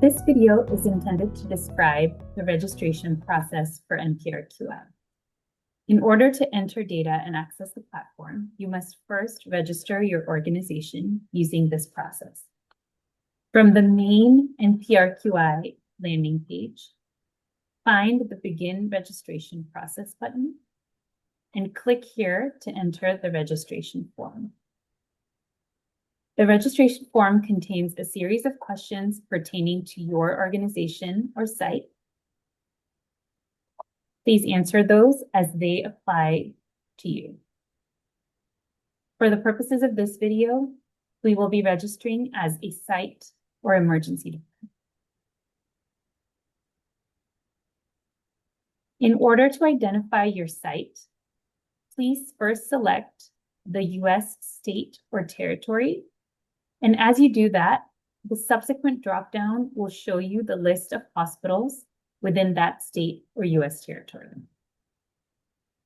This video is intended to describe the registration process for NPRQI. In order to enter data and access the platform, you must first register your organization using this process. From the main NPRQI landing page, find the Begin Registration Process button and click here to enter the registration form. The registration form contains a series of questions pertaining to your organization or site. Please answer those as they apply to you. For the purposes of this video, we will be registering as a site or emergency department. In order to identify your site, please first select the U.S. state or territory. And as you do that, the subsequent dropdown will show you the list of hospitals within that state or U.S. territory.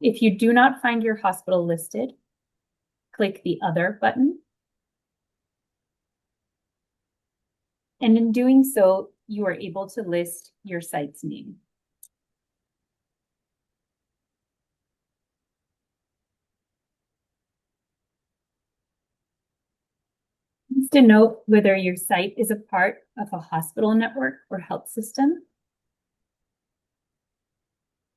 If you do not find your hospital listed, click the Other button. And in doing so, you are able to list your site's name. Please denote whether your site is a part of a hospital network or health system.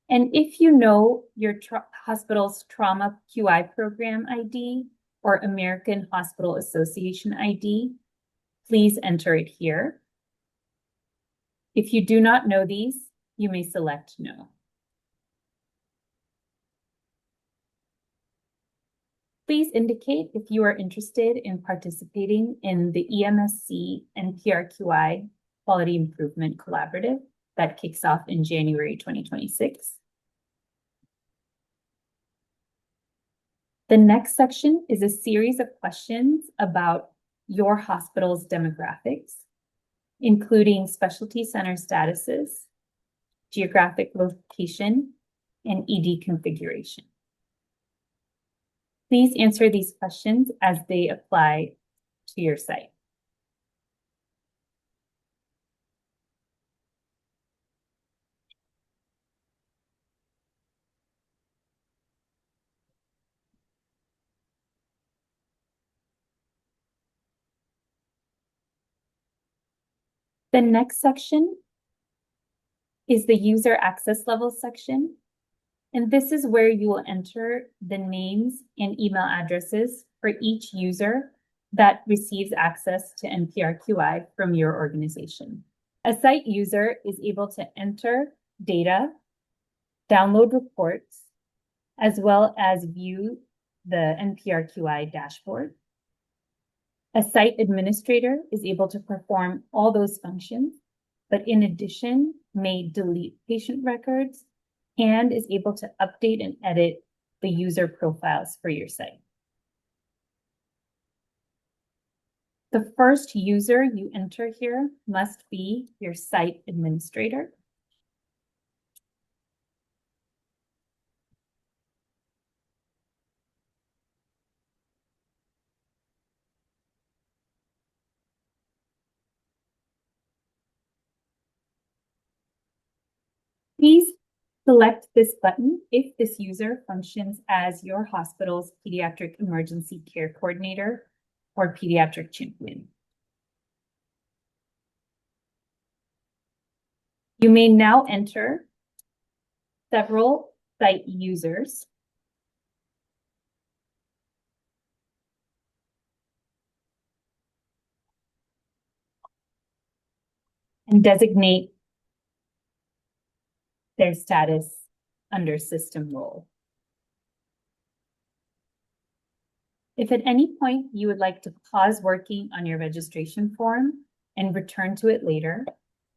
And if you know your hospital's Trauma QI Program ID or American Hospital Association ID, please enter it here. If you do not know these, you may select No. Please indicate if you are interested in participating in the EMSC NPRQI Quality Improvement Collaborative that kicks off in January 2026. The next section is a series of questions about your hospital's demographics, including specialty center statuses, geographic location, and ED configuration. Please answer these questions as they apply to your site. The next section is the user access level section. And this is where you will enter the names and email addresses for each user that receives access to NPRQI from your organization. A site user is able to enter data, download reports, as well as view the NPRQI dashboard. A site administrator is able to perform all those functions, but in addition, may delete patient records and is able to update and edit the user profiles for your site. The first user you enter here must be your site administrator. Please select this button if this user functions as your hospital's pediatric emergency care coordinator or pediatric champion. You may now enter several site users and designate their status under system role. If at any point you would like to pause working on your registration form and return to it later,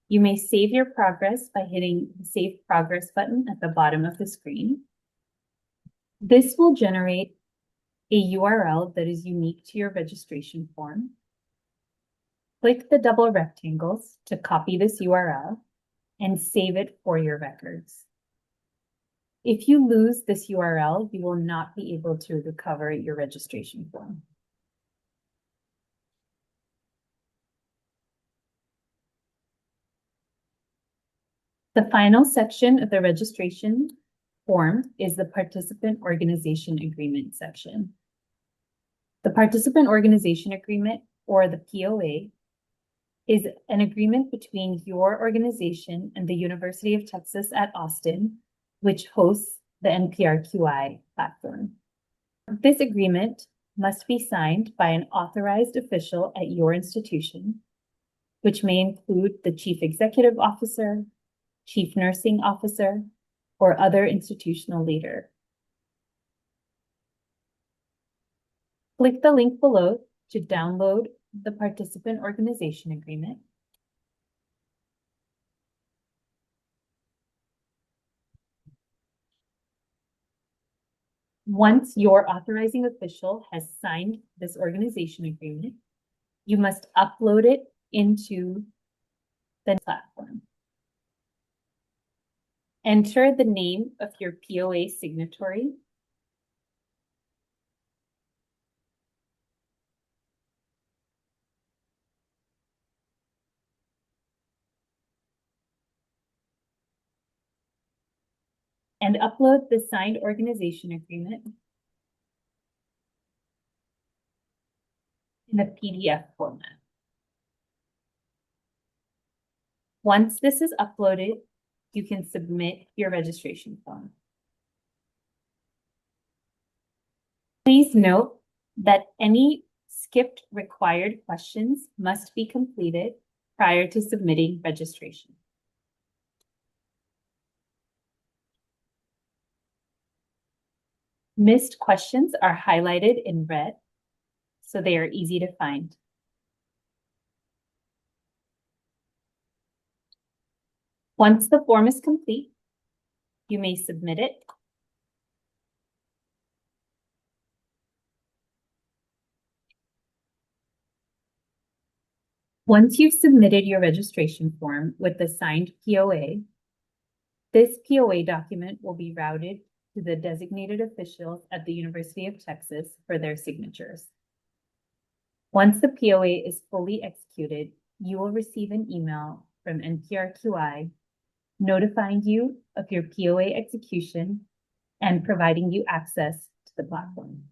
you may save your progress by hitting the Save Progress button at the bottom of the screen. This will generate a URL that is unique to your registration form. Click the double rectangles to copy this URL and save it for your records. If you lose this URL, you will not be able to recover your registration form. The final section of the registration form is the Participant Organization Agreement section. The Participant Organization Agreement, or the POA, is an agreement between your organization and the University of Texas at Austin, which hosts the NPRQI platform. This agreement must be signed by an authorized official at your institution, which may include the Chief Executive Officer, Chief Nursing Officer, or other institutional leader. Click the link below to download the Participant Organization Agreement. Once your authorizing official has signed this organization agreement, you must upload it into the platform. Enter the name of your POA signatory. And upload the signed organization agreement in a PDF format. Once this is uploaded, you can submit your registration form. Please note that any skipped required questions must be completed prior to submitting registration. Missed questions are highlighted in red, so they are easy to find. Once the form is complete, you may submit it. Once you've submitted your registration form with the signed POA, this POA document will be routed to the designated officials at the University of Texas for their signatures. Once the POA is fully executed, you will receive an email from NPRQI notifying you of your POA execution and providing you access to the platform.